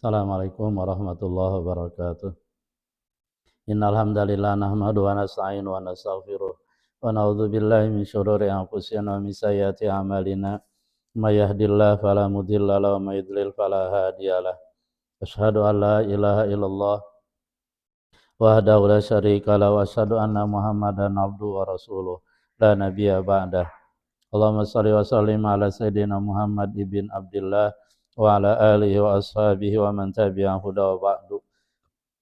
Assalamualaikum warahmatullahi wabarakatuh. Innal hamdalillah nahmaduhu wa nasta'inuhu wa nastaghfiruh wa na'udzu billahi min syururi anfusina wa min sayyiati a'malina. May yahdihillahu fala mudilla lahu wa may yudlil fala hadiyalah. Asyhadu an la ilaha illallah wahdahu la syarika lahu wa asyhadu anna Muhammadan abduhu wa rasuluh la nabiyya ba'dah. Allahumma shalli wa sallim ala sayyidina Muhammad ibn Abdullah wa ala alihi wa ashabihi wa man tabi'ahum huda wa ba'du.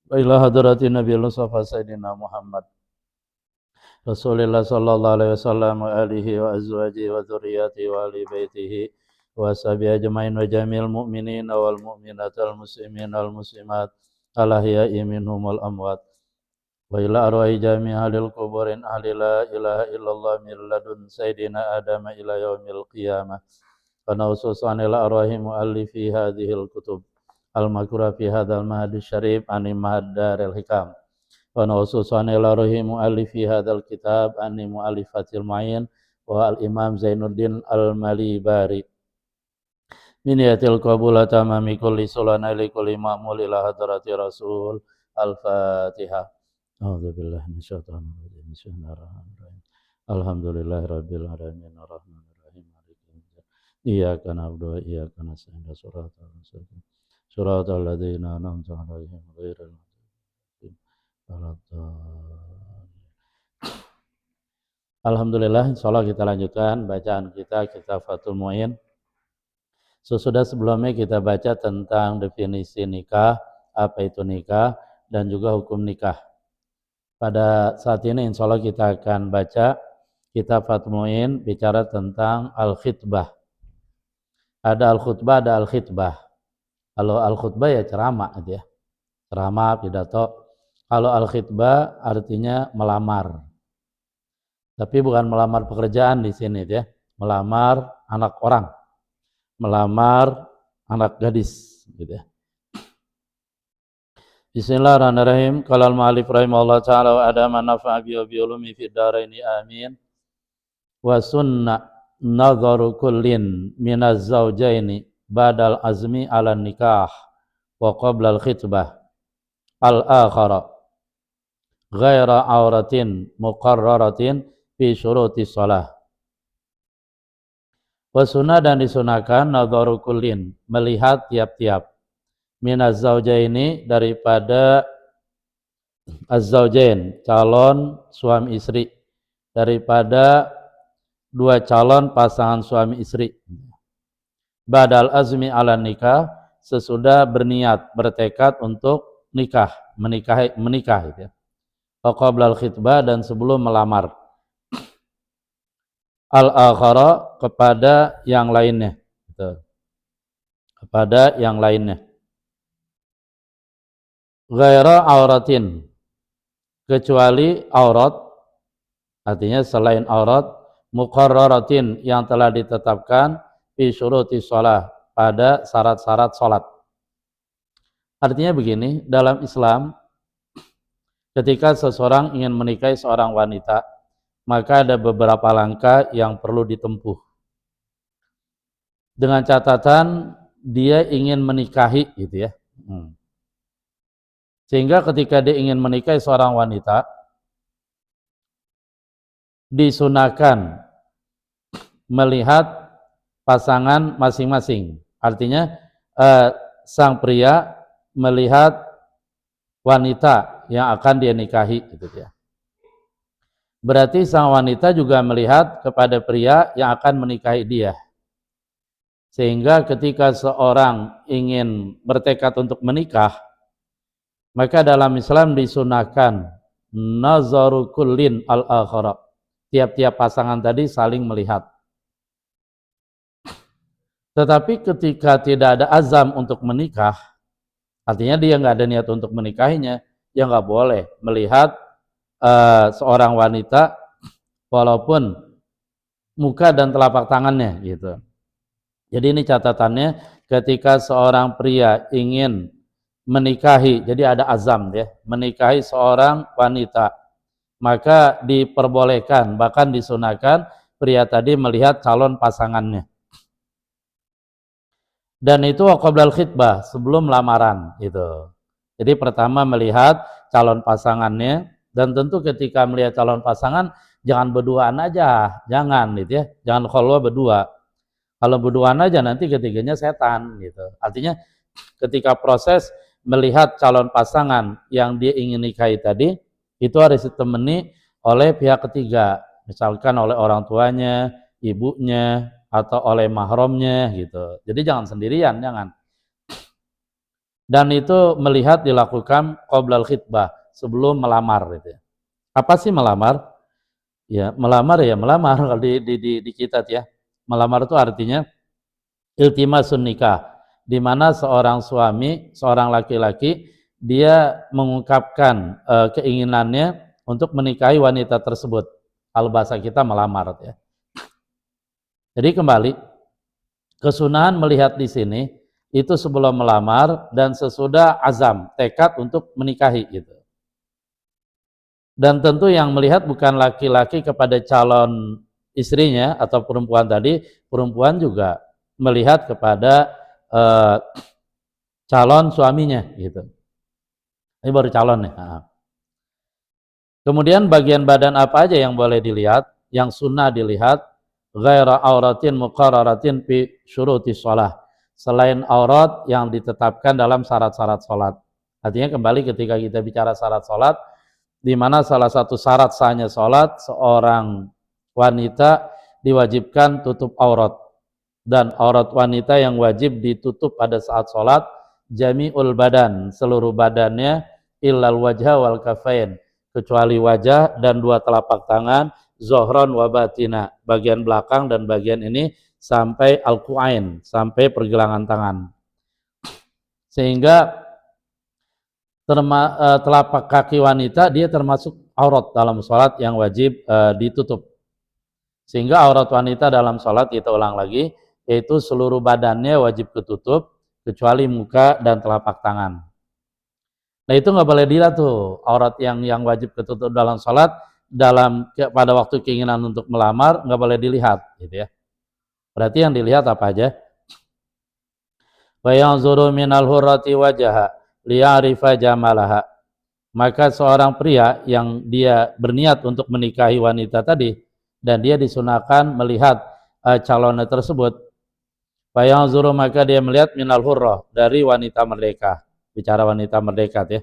Wa ila hadratin Nabi Mustafa Sayyidina Muhammad Rasulullah sallallahu alaihi wasallam wa alihi wa azwajihi wa dzurriyyatihi wa ahli baitihi wa ashabihi ajmain wa jamil mu'minin wal mu'minat wal muslimin wal muslimat al ahya'i minhum wal amwat wa ila arwahi jami' ahlil quburin ahli la ilaha illallah min ladun sayyidina Adam ila yaumil qiyamah wa naususan ila arwahi muallifi hadhil kutub al-makura fi hadzal mahadis syarif ani mahadaril hikam wa naususan ila arwahi muallifi hadzal kitab ani muallifatil ma'in wa al-imam Zainuddin al-Malibari min yatil qabula tamami kulli sulana li kulli ma'mul ila hadrati rasul al-fatihah. A'udzu billahi minasyaitonir rajim. Bismillahirrahmanirrahim. Alhamdulillahirabbil alamin arrahmanir rahim maliki yaumiddin. Iyyaka na'budu wa iyyaka nasta'in shiratal mustaqim shiratal ladzina an'amta 'alaihim ghairil maghdubi 'alaihim waladdallin. Alhamdulillah, insyaallah kita lanjutkan bacaan kita kitab Fathul Mu'in. Sesudah sebelumnya kita baca tentang definisi nikah, apa itu nikah, dan juga hukum nikah. Pada saat ini insya Allah kita akan baca kitab Fathul Mu'in bicara tentang al-khitbah. Ada al-khutbah, ada al-khitbah. Kalau al-khutbah ya ceramah gitu ya. Ceramah, pidato. Kalau al-khitbah artinya melamar. Tapi bukan melamar pekerjaan di sini ya. Melamar anak orang. Melamar anak gadis gitu ya. Bismillahirrahmanirrahim. Qala al-mu'allif rahimahullah ta'ala wa adama nafa'a bi ulumi fid dharaini amin. Wa sunna nadharu kullin minaz zawjaini badal azmi ala nikah wa qabla al-khitbah al-akhara ghaira auratin muqarraratin fi syuruti shalah. Wa sunnah dan disunahkan nadharu kullin melihat tiap-tiap minaz zawjaini daripada az-zawjain calon suami istri, daripada dua calon pasangan suami istri, badal azmi ala nikah sesudah berniat bertekad untuk nikah menikah gitu ya. Qabla al-khitbah dan sebelum melamar, al-akhara kepada yang lainnya gitu. Kepada yang lainnya, ghaira auratin kecuali aurat, artinya selain aurat, muqarraratin yang telah ditetapkan fi syuruti shalah pada syarat-syarat salat. Artinya begini, dalam Islam ketika seseorang ingin menikahi seorang wanita, maka ada beberapa langkah yang perlu ditempuh. Dengan catatan dia ingin menikahi gitu ya. Sehingga ketika dia ingin menikahi seorang wanita, disunahkan melihat pasangan masing-masing. Artinya sang pria melihat wanita yang akan dia nikahi gitu ya. Berarti sang wanita juga melihat kepada pria yang akan menikahi dia. Sehingga ketika seorang ingin bertekad untuk menikah, maka dalam Islam disunahkan nazaru kullin al-akhara. Tiap-tiap pasangan tadi saling melihat. Tetapi ketika tidak ada azam untuk menikah, artinya dia nggak ada niat untuk menikahinya, ya nggak boleh melihat seorang wanita walaupun muka dan telapak tangannya gitu. Jadi ini catatannya, ketika seorang pria ingin menikahi, jadi ada azam ya, menikahi seorang wanita, maka diperbolehkan, bahkan disunahkan pria tadi melihat calon pasangannya. Dan itu qoblal khitbah, sebelum lamaran gitu. Jadi pertama melihat calon pasangannya, dan tentu ketika melihat calon pasangan jangan berduaan aja, jangan gitu ya, jangan khalwah berdua. Kalau berduaan aja nanti ketiganya setan gitu. Artinya ketika proses melihat calon pasangan yang dia ingin nikahi tadi, itu harus ditemani oleh pihak ketiga, misalkan oleh orang tuanya, ibunya, atau oleh mahramnya gitu. Jadi jangan sendirian, jangan. Dan itu melihat dilakukan qoblal khitbah, sebelum melamar gitu ya. Apa sih melamar? Ya melamar kalau di kita ya. Melamar itu artinya iltimasun nikah, di mana seorang suami, seorang laki-laki dia mengungkapkan keinginannya untuk menikahi wanita tersebut. Kalau bahasa kita melamar ya. Jadi kembali, kesunahan melihat di sini itu sebelum melamar dan sesudah azam, tekad untuk menikahi gitu. Dan tentu yang melihat bukan laki-laki kepada calon istrinya atau perempuan tadi, perempuan juga melihat kepada eh, calon suaminya gitu. Ini baru calon nih. Kemudian bagian badan apa aja yang boleh dilihat, yang sunnah dilihat, ghaira auratin muqarraratin fi syuruti shalah. Selain aurat yang ditetapkan dalam syarat-syarat salat. Artinya kembali ketika kita bicara syarat salat, di mana salah satu syarat sahnya salat, seorang wanita diwajibkan tutup aurat. Dan aurat wanita yang wajib ditutup pada saat salat jami'ul badan, seluruh badannya, illal wajha wal kafain, kecuali wajah dan dua telapak tangan, zohron wa batina, bagian belakang dan bagian ini sampai al-qu'ain, sampai pergelangan tangan. Sehingga telapak kaki wanita dia termasuk aurat dalam sholat yang wajib ditutup. Sehingga aurat wanita dalam sholat, kita ulang lagi, yaitu seluruh badannya wajib ketutup kecuali muka dan telapak tangan. Nah itu nggak boleh dilihat tuh, aurat yang wajib ketutup dalam sholat, pada waktu keinginan untuk melamar nggak boleh dilihat gitu ya. Berarti yang dilihat apa aja? Wa yanzuru minal hurrati wajaha liya'rifa jamalaha. Maka seorang pria yang dia berniat untuk menikahi wanita tadi, dan dia disunahkan melihat calonnya tersebut, fa yanzuru, maka dia melihat minal hurrah, dari wanita merdeka. Bicara wanita merdeka ya.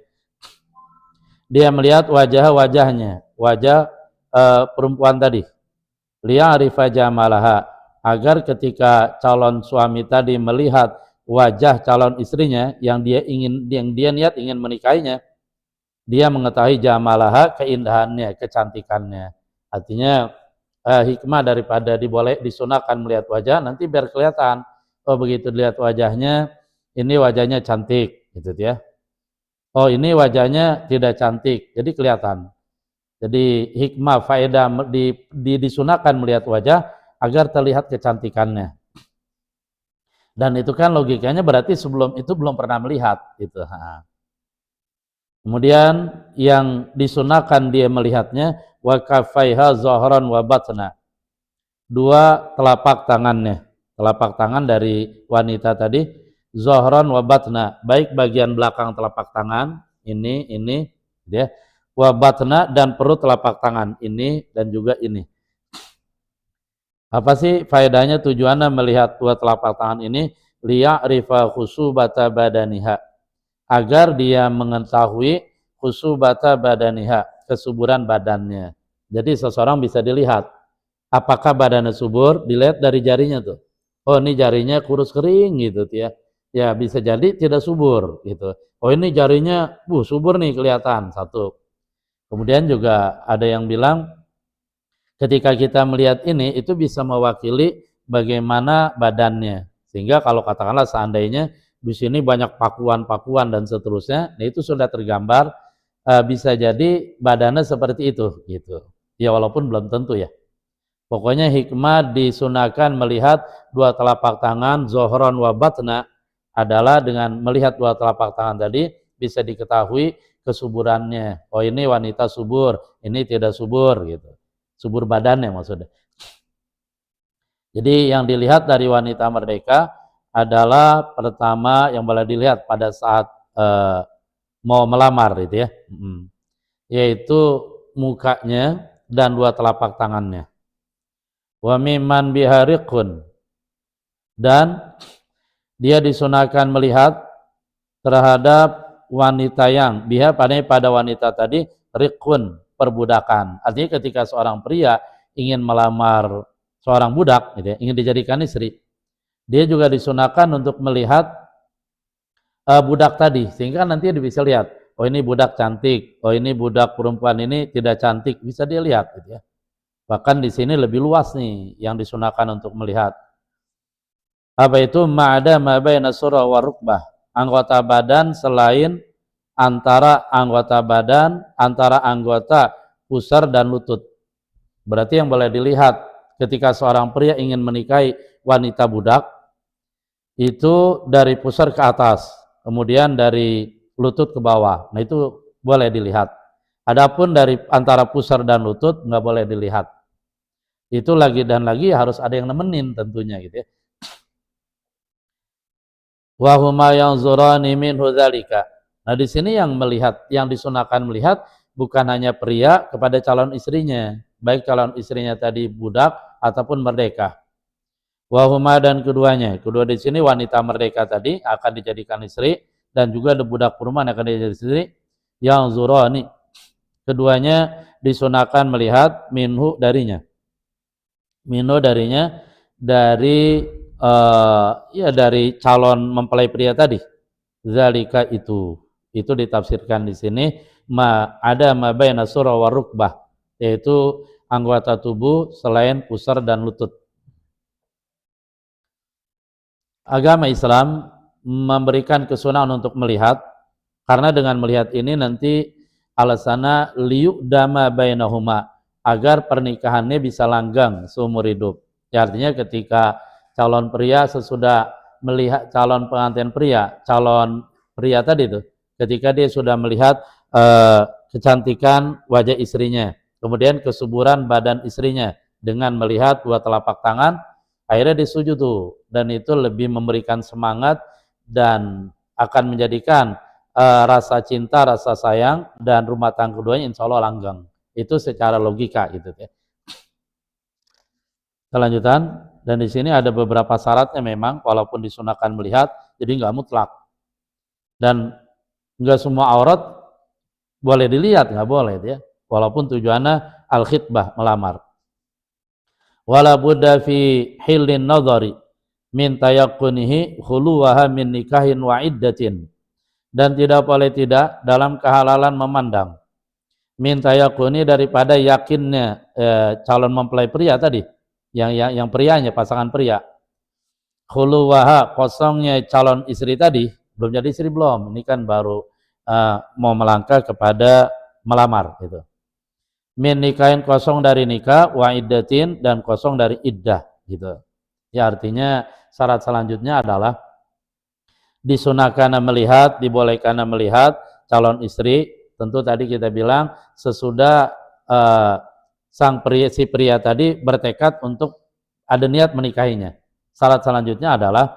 Dia melihat wajahnya, wajah perempuan tadi. Liya'rifa jamalaha, agar ketika calon suami tadi melihat wajah calon istrinya yang dia niat ingin menikahinya, dia mengetahui jamalaha, keindahannya, kecantikannya. Artinya hikmah daripada disunahkan melihat wajah, nanti biar kelihatan, oh begitu dilihat wajahnya, ini wajahnya cantik gitu ya. Oh ini wajahnya tidak cantik, jadi kelihatan. Jadi hikmah faedah disunahkan melihat wajah agar terlihat kecantikannya. Dan itu kan logikanya berarti sebelum itu belum pernah melihat gitu. Kemudian yang disunahkan dia melihatnya wa kafaiha zahran wa batna. Dua telapak tangannya. Telapak tangan dari wanita tadi zahran wa batna, baik bagian belakang telapak tangan ini ya. Wa batna, dan perut telapak tangan ini dan juga ini. Apa sih faedahnya, tujuannya melihat dua telapak tangan ini? Liya'rifa khusubata badaniha, agar dia mengetahui khusubata badaniha, kesuburan badannya. Jadi seseorang bisa dilihat apakah badannya subur, dilihat dari jarinya tuh. Oh ini jarinya kurus kering gitu ya. Ya bisa jadi tidak subur gitu. Oh ini jarinya subur nih kelihatan, satu. Kemudian juga ada yang bilang ketika kita melihat ini itu bisa mewakili bagaimana badannya. Sehingga kalau katakanlah seandainya di sini banyak pakuan-pakuan dan seterusnya, nah itu sudah tergambar bisa jadi badannya seperti itu gitu. Ya walaupun belum tentu ya. Pokoknya hikmah disunahkan melihat dua telapak tangan zohron wa batna adalah dengan melihat dua telapak tangan tadi bisa diketahui kesuburannya. Oh ini wanita subur, ini tidak subur gitu. Subur badannya maksudnya. Jadi yang dilihat dari wanita merdeka adalah pertama yang boleh dilihat pada saat mau melamar itu ya, yaitu mukanya dan dua telapak tangannya. Wa mimman bihariqun, dan dia disunahkan melihat terhadap wanita yang biha pada wanita tadi riqun, perbudakan. Artinya ketika seorang pria ingin melamar seorang budak gitu ya, ingin dijadikan istri, dia juga disunahkan untuk melihat budak tadi, sehingga nanti dia bisa lihat, oh ini budak cantik, oh ini budak perempuan ini tidak cantik, bisa dia lihat gitu ya. Bahkan di sini lebih luas nih yang disunahkan untuk melihat. Apa itu? Ma'ada ma baina surah wa rukbah, anggota badan selain antara anggota pusar dan lutut. Berarti yang boleh dilihat ketika seorang pria ingin menikahi wanita budak itu dari pusar ke atas, kemudian dari lutut ke bawah. Nah itu boleh dilihat. Adapun dari antara pusar dan lutut nggak boleh dilihat. Itu lagi dan lagi harus ada yang nemenin tentunya gitu ya. Wa huma yanzurani minhu dzalika. Nah, di sini yang melihat, yang disunahkan melihat bukan hanya pria kepada calon istrinya, baik calon istrinya tadi budak ataupun merdeka. Wa huma, dan keduanya. Kedua di sini wanita merdeka tadi akan dijadikan istri dan juga ada budak perumahan akan dijadikan istri, yang zurani. Keduanya disunahkan melihat minhu darinya. Minhu darinya dari ya dari calon mempelai pria tadi. Zalika itu ditafsirkan di sini ada ma baina surah wa rukbah, yaitu anggota tubuh selain pusar dan lutut. Agama Islam memberikan kesunahan untuk melihat, karena dengan melihat ini nanti alasana liyu'dama bainahuma, agar pernikahannya bisa langgeng seumur hidup. Ya, artinya ketika calon pria sesudah melihat calon pengantin pria, calon pria tadi itu, ketika dia sudah melihat kecantikan wajah istrinya, kemudian kesuburan badan istrinya dengan melihat dua telapak tangan, akhirnya disuju tuh, dan itu lebih memberikan semangat dan akan menjadikan rasa cinta, rasa sayang dan rumah tangga keduanya insya Allah langgeng. Itu secara logika gitu ya. Kelanjutan, dan di sini ada beberapa syaratnya memang, walaupun disunahkan melihat, jadi nggak mutlak. Dan nggak semua aurat boleh dilihat, nggak boleh ya. Walaupun tujuannya al-khitbah, melamar. Wala budda fi hillin nadhari min tayaqqunihi khuluwaha min nikahin wa iddatin. Dan tidak boleh tidak dalam kehalalan memandang min tayaqquni, daripada yakinnya calon mempelai pria tadi, yang prianya, pasangan pria, khuluwaha, kosongnya calon istri tadi, belum jadi istri belum, ini kan baru mau melangkah kepada melamar gitu. Min nikahin, kosong dari nikah, wa iddatin, dan kosong dari iddah gitu. Ya, artinya syarat selanjutnya adalah disunahkan melihat, dibolehkan melihat calon istri, tentu tadi kita bilang sesudah si pria tadi bertekad untuk ada niat menikahinya. Syarat selanjutnya adalah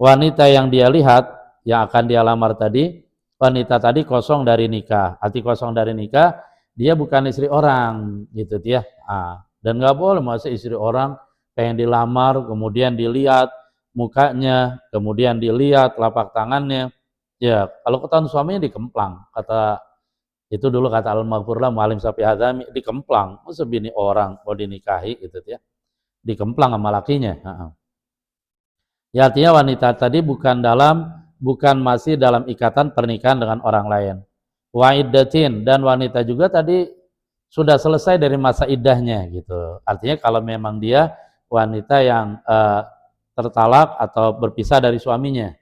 wanita yang dia lihat, yang akan dia lamar tadi, wanita tadi kosong dari nikah. Arti kosong dari nikah, dia bukan istri orang gitu ya. Dan nggak boleh masuk istri orang pengen dilamar, kemudian dilihat mukanya, kemudian dilihat telapak tangannya. Ya, kalau ketahuan suaminya dikemplang, itu dulu kata Al-Maghfurlah Mu'alim Safi Hazami, dikemplang. Masa bini orang mau dinikahi gitu ya, dikemplang sama lakinya. Ya, artinya wanita tadi bukan masih dalam ikatan pernikahan dengan orang lain. Wa iddatin, dan wanita juga tadi sudah selesai dari masa iddahnya gitu. Artinya kalau memang dia wanita yang tertalak atau berpisah dari suaminya,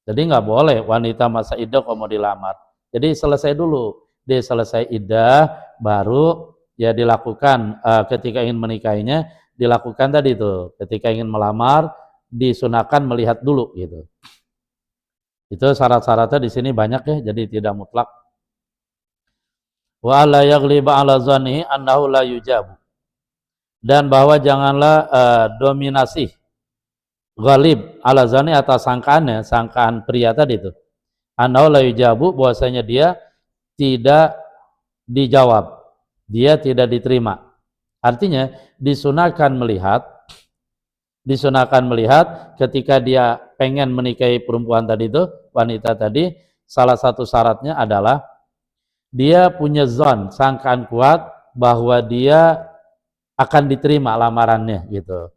jadi nggak boleh wanita masa iddah kalau mau dilamar. Jadi selesai dulu, dia selesai iddah, baru ya dilakukan ketika ingin menikahinya, dilakukan tadi tuh, ketika ingin melamar disunahkan melihat dulu gitu. Itu syarat-syaratnya di sini banyak ya, jadi tidak mutlak. Wa la yaghliba ala zannihi annahu la yujabu, dan bahwa janganlah dominasi ghalib ala zani atas sangkaannya, sangkaan pria tadi itu. Anau la yujabu, bahwasanya dia tidak dijawab, dia tidak diterima. Artinya disunahkan melihat ketika dia pengen menikahi perempuan tadi itu, wanita tadi, salah satu syaratnya adalah dia punya zon, sangkaan kuat bahwa dia akan diterima lamarannya gitu.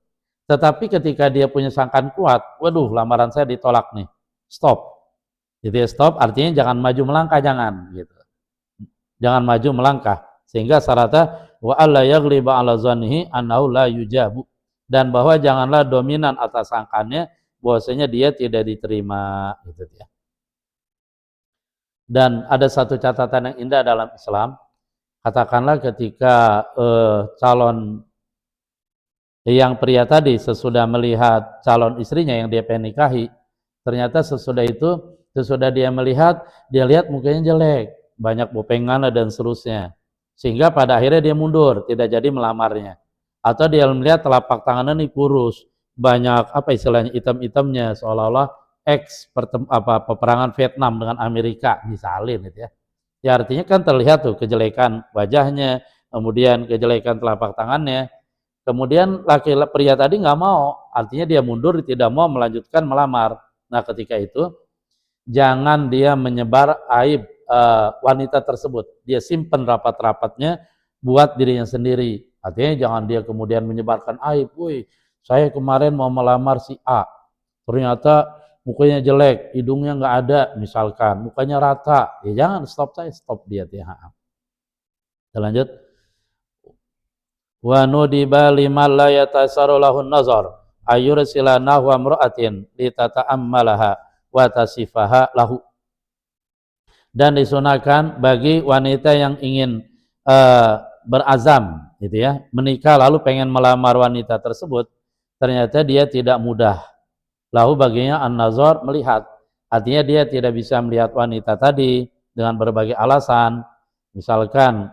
Tetapi ketika dia punya sangkaan kuat, waduh lamaran saya ditolak nih, stop. Jadi stop artinya jangan maju melangkah, jangan gitu. Jangan maju melangkah. Sehingga syaratnya wa alla yaghliba ala zannihi annahu la yujabu, dan bahwa janganlah dominan atas sangkaannya bahwasanya dia tidak diterima gitu ya. Dan ada satu catatan yang indah dalam Islam, katakanlah ketika calon yang pria tadi sesudah melihat calon istrinya yang dia pengen nikahi, ternyata sesudah dia melihat, dia lihat mukanya jelek, banyak bopengan dan seterusnya, sehingga pada akhirnya dia mundur, tidak jadi melamarnya. Atau dia melihat telapak tangannya nih kurus, banyak apa istilahnya hitam-hitamnya, seolah-olah peperangan Vietnam dengan Amerika misalnya gitu ya. Ya artinya kan terlihat tuh kejelekan wajahnya, kemudian kejelekan telapak tangannya. Kemudian pria tadi nggak mau, artinya dia mundur, tidak mau melanjutkan melamar. Nah ketika itu jangan dia menyebar aib wanita tersebut, dia simpen rapat-rapatnya buat dirinya sendiri. Artinya jangan dia kemudian menyebarkan aib, woi saya kemarin mau melamar si A, ternyata mukanya jelek, hidungnya nggak ada misalkan, mukanya rata, ya jangan, stop dia. Kita lanjut. Wa nudiba liman la yatasaru lahun nazar ayursila nahwa mra'atin litata'ammalaha wa tasifaha lahu. Dan disunahkan bagi wanita yang ingin berazam gitu ya, menikah lalu pengen melamar wanita tersebut, ternyata dia tidak mudah. Lahu baginya an-nazar, melihat. Artinya dia tidak bisa melihat wanita tadi dengan berbagai alasan. Misalkan,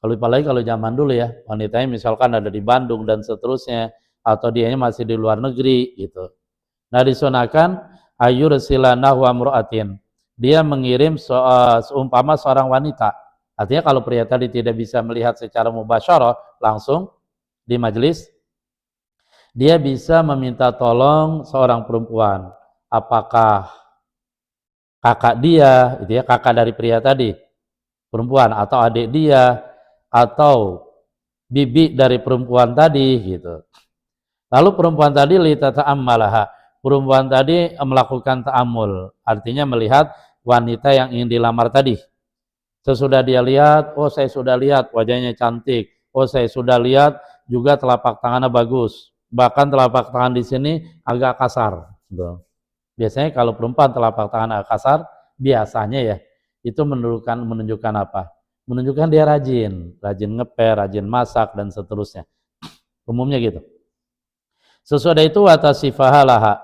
apalagi kalau zaman dulu ya, wanitanya misalkan ada di Bandung dan seterusnya, atau dianya masih di luar negeri gitu. Nah disunahkan ayyursila nahwa mra'atin, dia mengirim seumpama seorang wanita. Artinya kalau pria tadi tidak bisa melihat secara mubasyarah langsung di majelis, dia bisa meminta tolong seorang perempuan, apakah kakak dia, gitu ya, kakak dari pria tadi, perempuan, atau adik dia, atau bibi dari perempuan tadi, gitu. Lalu perempuan tadi litata'ammalaha, perempuan tadi melakukan ta'amul, artinya melihat wanita yang ingin dilamar tadi. Sesudah dia lihat, oh saya sudah lihat wajahnya cantik, oh saya sudah lihat juga telapak tangannya bagus. Bahkan telapak tangan di sini agak kasar. Biasanya kalau perempuan telapak tangan agak kasar, biasanya ya, itu menunjukkan apa? Menunjukkan dia rajin ngepel, rajin masak dan seterusnya. Umumnya gitu. Sesudah itu watasifahalaha,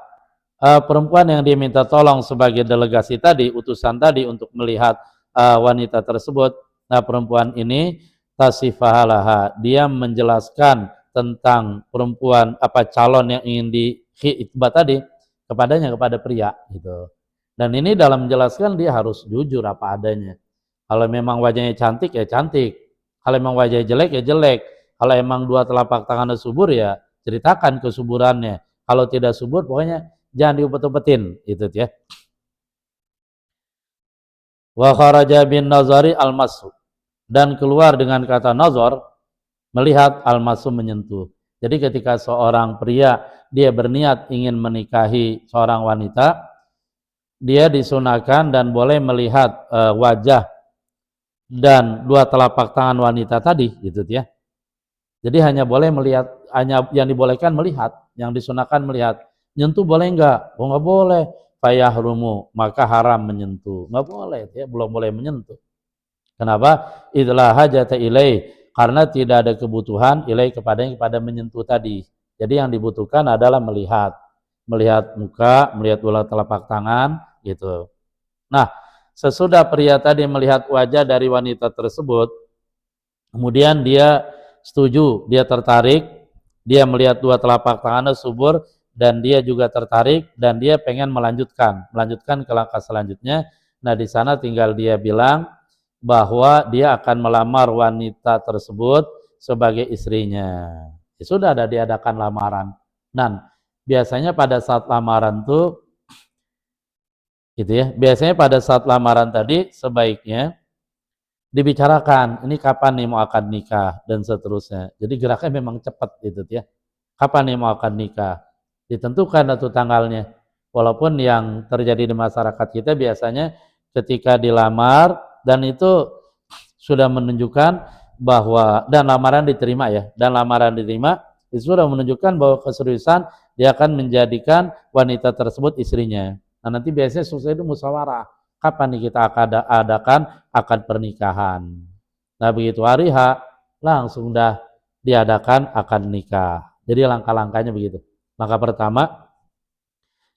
perempuan yang diminta tolong sebagai delegasi tadi, utusan tadi untuk melihat wanita tersebut. Nah perempuan ini tasifahalaha, dia menjelaskan tentang perempuan calon yang ingin dikhitbah tadi kepada pria gitu. Dan ini dalam menjelaskan dia harus jujur apa adanya. Kalau memang wajahnya cantik ya cantik, kalau memang wajahnya jelek ya jelek, kalau emang dua telapak tangannya subur ya ceritakan kesuburannya, kalau tidak subur pokoknya jangan diupet-upetin itu ya. Wa kharaja bin nazari al-masu, dan keluar dengan kata nazar, melihat, al-masu menyentuh. Jadi ketika seorang pria dia berniat ingin menikahi seorang wanita, dia disunahkan dan boleh melihat wajah dan dua telapak tangan wanita tadi gitu ya. Jadi hanya boleh melihat, hanya yang dibolehkan melihat, yang disunahkan melihat. Nyentuh boleh enggak? Oh enggak boleh. Fayahrumu, maka haram menyentuh. Enggak boleh ya, belum boleh menyentuh. Kenapa? Idlah hajata ilai, karena tidak ada kebutuhan ilai kepada menyentuh tadi. Jadi yang dibutuhkan adalah melihat muka, melihat bola telapak tangan gitu. Nah, sesudah pria tadi melihat wajah dari wanita tersebut, kemudian dia setuju, dia tertarik, dia melihat dua telapak tangannya subur, dan dia juga tertarik dan dia pengen melanjutkan ke langkah selanjutnya. Nah, di sana tinggal dia bilang bahwa dia akan melamar wanita tersebut sebagai istrinya. Ya, sudah ada diadakan lamaran. Dan biasanya pada saat lamaran tuh gitu ya. Biasanya pada saat lamaran tadi sebaiknya dibicarakan, ini kapan nih mau akan nikah dan seterusnya. Jadi geraknya memang cepat gitu ya. Kapan nih mau akan nikah? Ditentukan atau tanggalnya. Walaupun yang terjadi di masyarakat kita biasanya ketika dilamar dan itu sudah menunjukkan bahwa dan lamaran diterima ya, dan lamaran diterima itu sudah menunjukkan bahwa keseriusan dia akan menjadikan wanita tersebut istrinya. Nah, nanti biasanya selesai itu musyawarah. Kapan nih kita akan adakan akad pernikahan. Nah, begitu hari H langsung dah diadakan akad nikah. Jadi langkah-langkahnya begitu. Langkah pertama,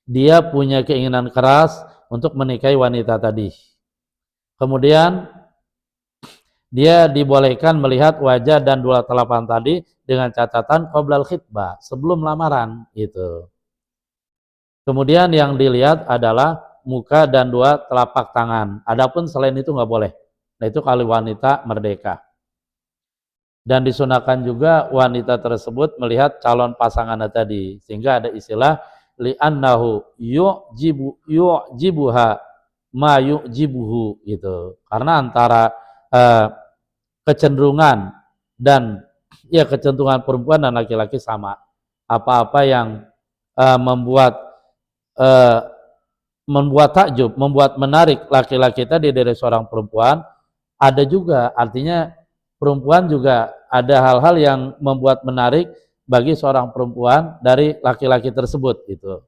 dia punya keinginan keras untuk menikahi wanita tadi. Kemudian dia dibolehkan melihat wajah dan dua telapak tadi dengan catatan qoblal khitbah, sebelum lamaran itu. Kemudian yang dilihat adalah muka dan dua telapak tangan. Adapun selain itu nggak boleh. Nah, itu kalau wanita merdeka. Dan disunahkan juga wanita tersebut melihat calon pasangannya tadi, sehingga ada istilah li'annahu yu'jibuha ma yu'jibuhu gitu. Karena antara kecenderungan dan ya kecenderungan perempuan dan laki-laki sama. Apa-apa yang membuat takjub, membuat menarik laki-laki tadi dari seorang perempuan, ada juga, artinya perempuan juga ada hal-hal yang membuat menarik bagi seorang perempuan dari laki-laki tersebut gitu.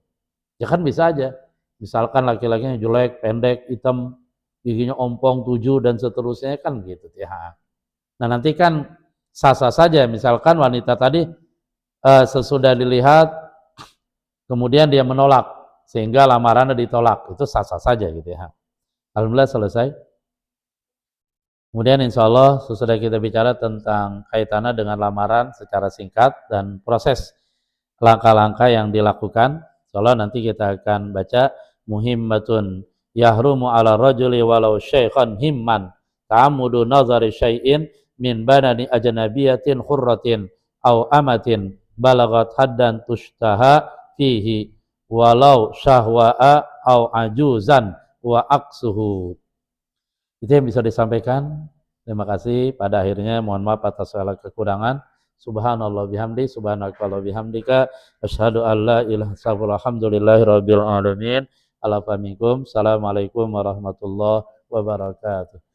Ya kan bisa aja, misalkan laki-lakinya jelek, pendek, hitam, giginya ompong, 7 dan seterusnya kan gitu ya. Nah, nanti kan sah-sah saja, misalkan wanita tadi sesudah dilihat kemudian dia menolak sehingga lamarannya ditolak, itu sah-sah saja gitu ya. Alhamdulillah selesai. Kemudian insya Allah sesudah kita bicara tentang kaitannya dengan lamaran secara singkat dan proses langkah-langkah yang dilakukan. Insya Allah nanti kita akan baca muhimmatun yahrumu ala rajuli walau syaikhan himman ta'amudu nazari syai'in min banani ajnabiyatin khurratin au amatin balagat haddan tushtaha fihi walau syahwa'a au ajuzan wa aksuhu. Itu yang bisa disampaikan. Terima kasih. Pada akhirnya mohon maaf atas segala kekurangan. Subhanallah bihamdi, subhanakallah bihamdika, asyhadu an la ilaha illallah, alhamdulillahi rabbil alamin. Assalamualaikum warahmatullahi wabarakatuh.